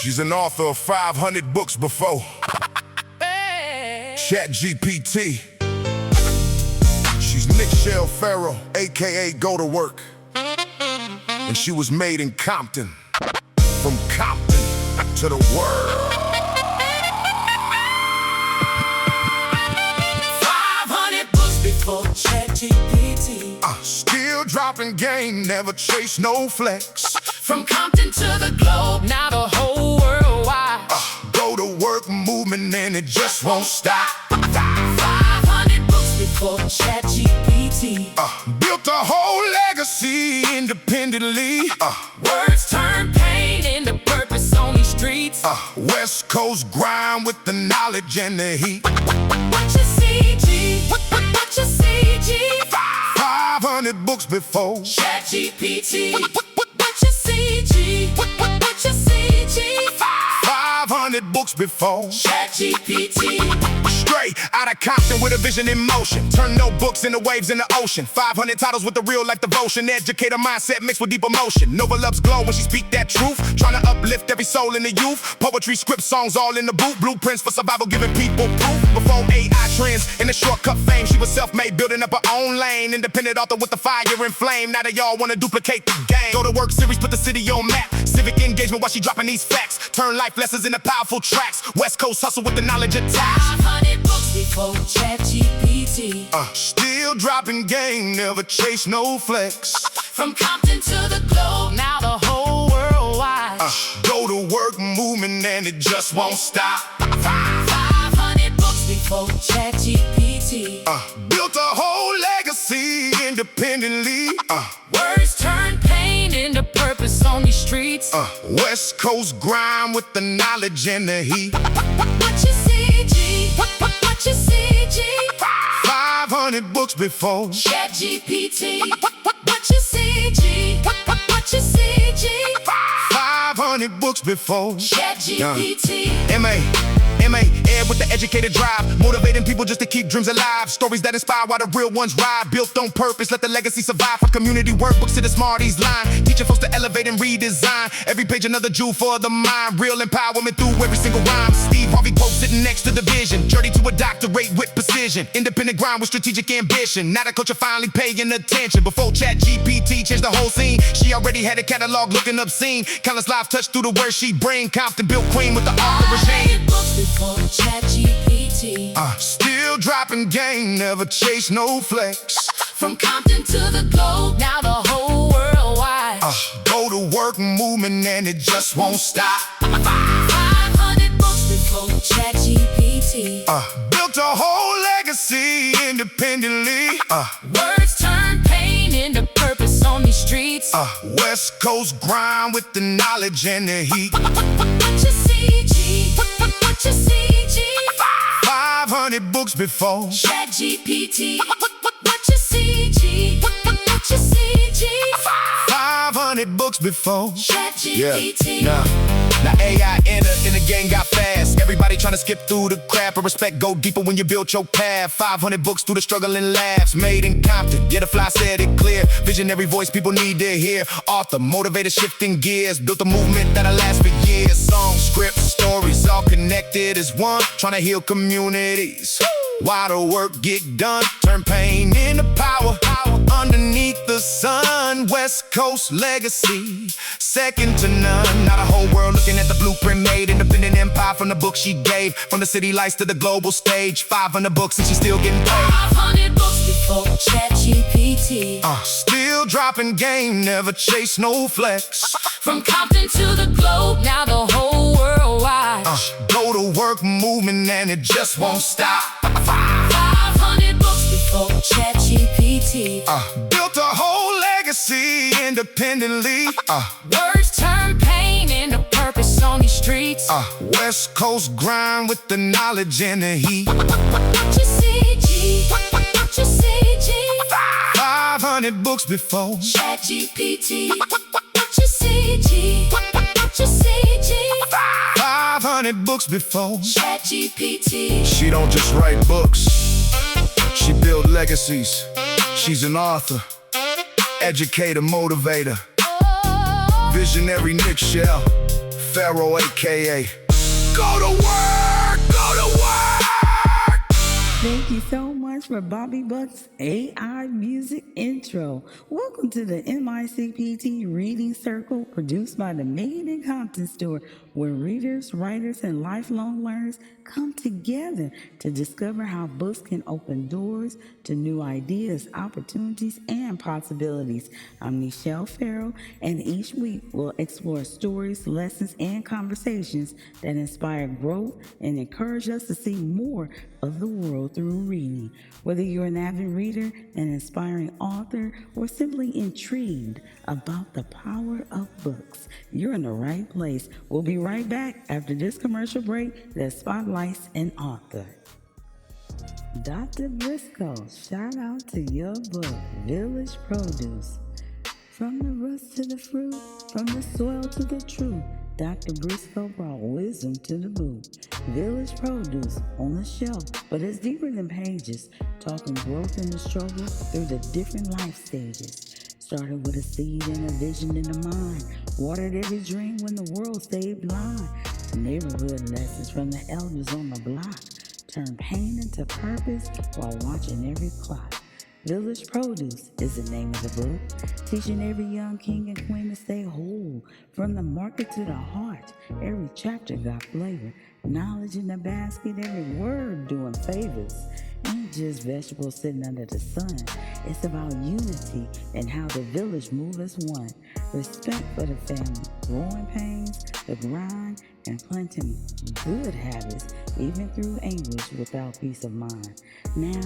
She's an author of 500 books before ChatGPT. She's Nicshelle Farrow, aka Go to Work. And she was made in Compton. From Compton to the world. 500 books before ChatGPT. Still dropping game, never chase no flex. From Compton to the globe, now the whole world wide. Go to work movement and it just won't stop. 500 books before ChatGPT. Built a whole legacy independently. Words turn pain into purpose on these streets. West Coast grind with the knowledge and the heat. What you see, G? What you see, G? 500 books before ChatGPT. What you see, G? What you see, G? 500 books before ChatGPT. Straight out of Compton with a vision in motion. Turn no books into waves in the ocean. 500 titles with the real life devotion. Educator mindset mixed with deep emotion. Nova loves glow when she speak that truth. Trying to uplift every soul in the youth. Poetry, script, songs all in the boot. Blueprints for survival, giving people proof. Before AI trends and the shortcut fame, she was self-made, building up her own lane. Independent author with the fire and flame. Now they all wanna duplicate the game. Go to Work series, put the city on map. Civic engagement while she dropping these facts. Turn life lessons into powerful tracks. West Coast hustle with the knowledge attached. 500 books before ChatGPT. Still dropping game, never chase no flex. From Compton to the globe, now the whole world wide. Go to work movement and it just won't stop. 500 books before ChatGPT. Built a whole legacy independently. Words turn pain into purpose on these streets. West Coast grind with the knowledge and the heat. What you see, G? What you see, G? 500 books before ChatGPT. What you see, G? What you see, G? 500 books before ChatGPT. MA, Ed with the educated drive. Motivating people just to keep dreams alive. Stories that inspire while the real ones ride. Built on purpose, let the legacy survive. From community workbooks to the Smarties line. Teaching folks to elevate and redesign. Every page another jewel for the mind. Real empowerment through every single rhyme. Steve Harvey quote sitting next to the vision. Journey to a doctorate with precision. Independent grind with strategic ambition. Now the culture finally paying attention. Before ChatGPT changed the whole scene, she already had a catalog looking obscene. Countless lives touched through the words she bring. Compton built queen with the author regime. 500 books before ChatGPT. Still dropping game, never chase no flex. From Compton to the globe, now the whole world wide. Go to work movement and it just won't stop. 500 books before ChatGPT. Built a whole legacy independently. Words turn pain into purpose on these streets. West Coast grind with the knowledge and the heat. What you see, G? What you see, G? 500 books before ChatGPT. What you see, G? What you see, G? 500 books before ChatGPT. Now AI in the game got fast. Everybody trying to skip through the crap. But respect go deeper when you build your path. 500 books through the struggle and laughs. Made in Compton, yeah, the fly said it clear. Visionary voice people need to hear. Author, motivator, shifting gears. Built a movement that'll last for years. Songs, scripts, stories, all connected as one. Trying to heal communities. Why the work get done? Turn pain into power. Underneath the sun, West Coast legacy, second to none. Now the whole world looking at the blueprint made. Independent empire from the book she gave. From the city lights to the global stage. 500 books and she's still getting paid. 500 books before ChatGPT. Still dropping game, never chase no flex. From Compton to the globe, now the whole world wide. Go to work movement and it just won't stop. 500 books before ChatGPT. Built a whole legacy independently. Words turn pain into purpose on these streets. West Coast grind with the knowledge and the heat. What you see, G? What you see, G? 500 books before ChatGPT. What you see, G? What you see, G? 500 books before ChatGPT. She don't just write books, she build legacies. She's an author, educator, motivator, visionary Nicshelle Farrow, aka Go to Work, Go to Work. Thank you so much for Bobby Buck's AI music intro. Welcome to the MICPT Reading Circle, produced by the Made in Compton store, where readers, writers, and lifelong learners come together to discover how books can open doors to new ideas, opportunities, and possibilities. I'm Nicshelle Farrow, and each week we'll explore stories, lessons, and conversations that inspire growth and encourage us to see more of the world through reading. Whether you're an avid reader, an inspiring author, or simply intrigued about the power of books, you're in the right place. We'll be right back after this commercial break that spotlights an author. Dr. Briscoe, shout out to your book, Village Produce. From the roots to the fruit, from the soil to the truth, Dr. Briscoe brought wisdom to the boot. Village Produce on the shelf, but it's deeper than pages, talking growth in the struggle through the different life stages. Started with a seed and a vision in the mind, watered every dream when the world stayed blind. Neighborhood lessons from the elders on the block, turned pain into purpose while watching every clock. Village Produce is the name of the book, teaching every young king and queen to stay whole. From the market to the heart, every chapter got flavor. Knowledge in the basket, every word doing favors. Ain't just vegetables sitting under the sun. It's about unity and how the village move as one. Respect for the family, growing pains, the grind, and planting good habits, even through anguish without peace of mind. Now,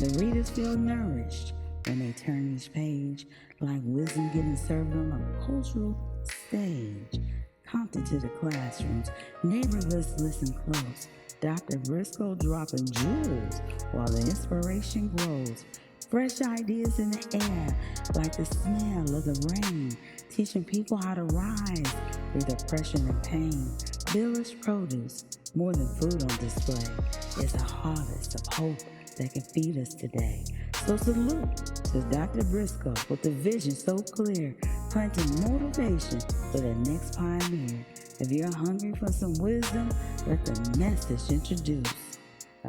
the readers feel nourished when they turn each page, like wisdom getting served on a cultural stage. Compton to the classrooms, neighborhoods listen close. Dr. Briscoe dropping jewels while the inspiration grows. Fresh ideas in the air, like the smell of the rain, teaching people how to rise through the pressure and pain. Village Produce, more than food on display, is a harvest of hope that can feed us today. So salute to Dr. Briscoe with a vision so clear, planting motivation for the next pioneer. If you're hungry for some wisdom, let the message introduce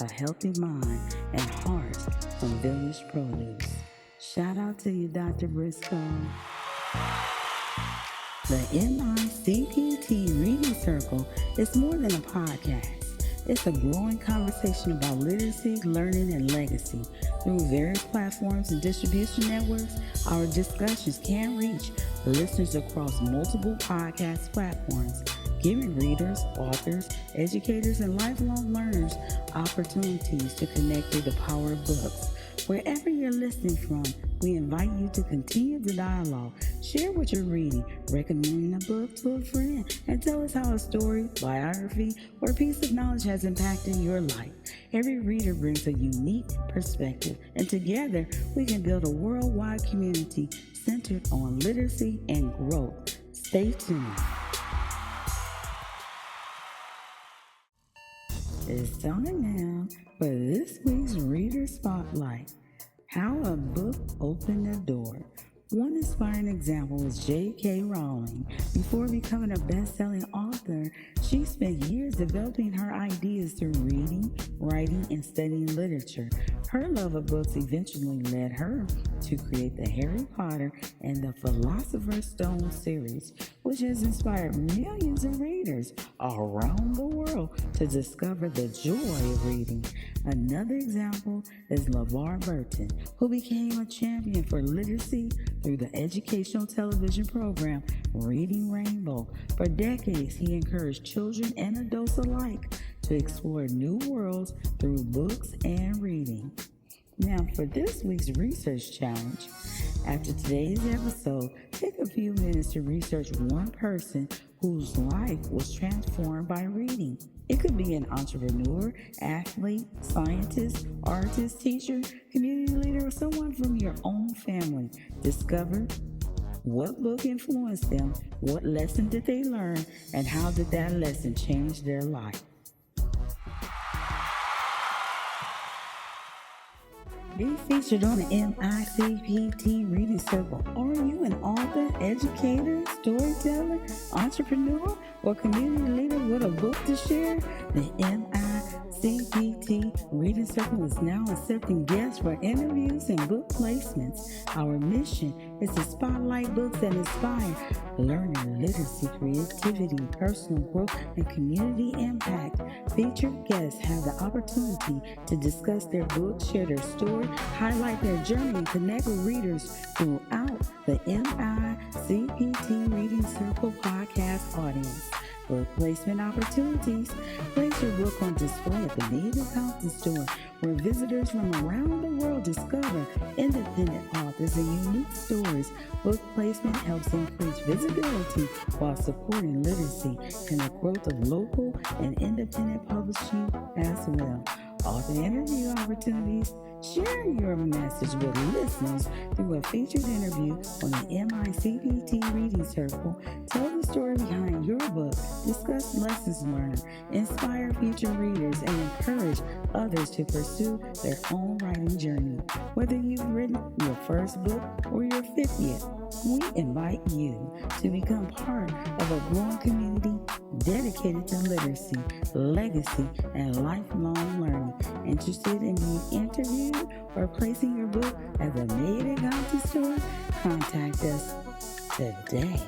a healthy mind and heart from Village Produce. Shout out to you, Dr. Briscoe. The MICPT Reading Circle is more than a podcast. It's a growing conversation about literacy, learning, and legacy. Through various platforms and distribution networks, our discussions can reach listeners across multiple podcast platforms, giving readers, authors, educators, and lifelong learners opportunities to connect through the power of books. Wherever you're listening from, we invite you to continue the dialogue. Share what you're reading, recommend a book to a friend, and tell us how a story, biography, or piece of knowledge has impacted your life. Every reader brings a unique perspective, and together we can build a worldwide community centered on literacy and growth. Stay tuned. It's time now for this week's Reader Spotlight. How a book opened a door. One inspiring example is J.K. Rowling. Before becoming a best-selling author, she spent years developing her ideas through reading, writing, and studying literature. Her love of books eventually led her to create the Harry Potter and the Philosopher's Stone series, which has inspired millions of readers around the world to discover the joy of reading. Another example is LeVar Burton, who became a champion for literacy through the educational television program Reading Rainbow. For decades, he encouraged children and adults alike to explore new worlds through books and reading. Now, for this week's research challenge, after today's episode, take a few minutes to research one person whose life was transformed by reading. It could be an entrepreneur, athlete, scientist, artist, teacher, community leader, or someone from your own family. Discover what book influenced them, what lesson did they learn, and how did that lesson change their life. Be featured on the MICPT Reading Circle. Are you an author, educator, storyteller, entrepreneur, or community leader with a book to share? The MICPT Reading Circle is now accepting guests for interviews and book placements. Our mission is to spotlight books that inspire learning, literacy, creativity, personal growth, and community impact. Featured guests have the opportunity to discuss their books, share their story, highlight their journey, and connect with readers throughout the MICPT Reading Circle podcast audience. Book placement opportunities. Place your book on display at the Made in Compton store, where visitors from around the world discover independent authors and unique stories. Book placement helps increase visibility while supporting literacy and the growth of local and independent publishing as well. Author interview opportunities. Share your message with listeners through a featured interview on the MICPT Reading Circle. Tell the story behind your book, discuss lessons learned, inspire future readers, and encourage others to pursue their own writing journey. Whether you've written your first book or your 50th, we invite you to become part of a growing community dedicated to literacy, legacy, and lifelong learning. Interested in being interviewed or placing your book at the Made in Compton store? Contact us today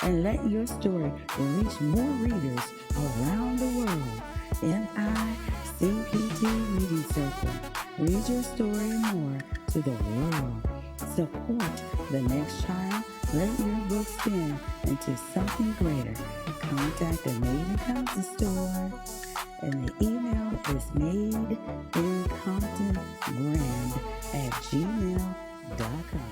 and let your story reach more readers around the world. MICPT Reading Circle. Read your story more to the world. Support the next child. Let your book spin into something greater. Contact the Made in Compton store. And the email is madeincomptonbrand@gmail.com.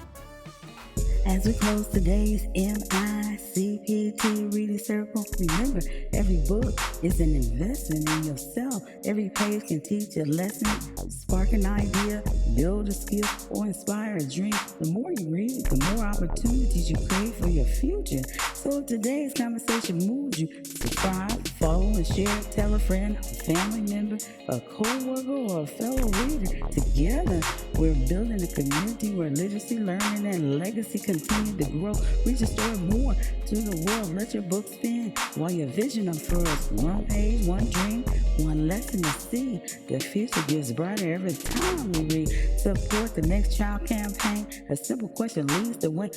As we close today's MICPT Reading Circle, remember, every book is an investment in yourself. Every page can teach a lesson, spark an idea, build a skill, or inspire a dream. The more you read, the more opportunities you create for your future. So if today's conversation moves you, subscribe, follow, and share. Tell a friend, a family member, a co-worker, or a fellow reader. Together, we're building a community where literacy, learning, and legacy continue to grow. Read your story more to the world. Let your book spin while your vision unfurls. One page, one dream, one lesson to see. The future gets brighter every time we read. Support the Next Child campaign. A simple question leads the way.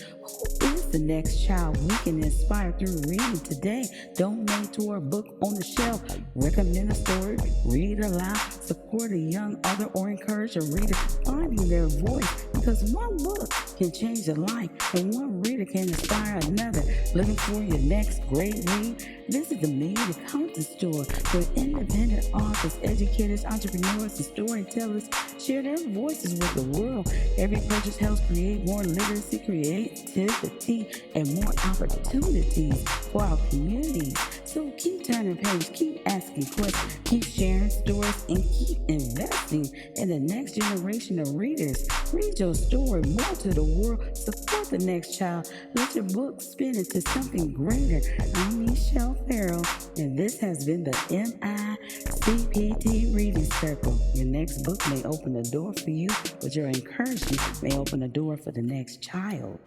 Who is the next child we can inspire through reading today? Donate to our book on the shelf. Recommend a story. Read aloud. Support a young author or encourage a reader finding their voice. Because one book can change a life and one reader can inspire another. Looking for your next great read? Visit the Made in Compton store, where independent authors, educators, entrepreneurs, and storytellers share their voices with the world. Every purchase helps create more literacy, creativity, and more opportunities for our communities. So keep turning pages, keep asking questions, keep sharing stories, and keep investing in the next generation of readers. Read your story more to the world. Support the next child. Let your book spin into something greater. I'm Nicshelle Farrow, and this has been the MICPT Reading Circle. Your next book may open a door for you, but your encouragement may open a door for the next child.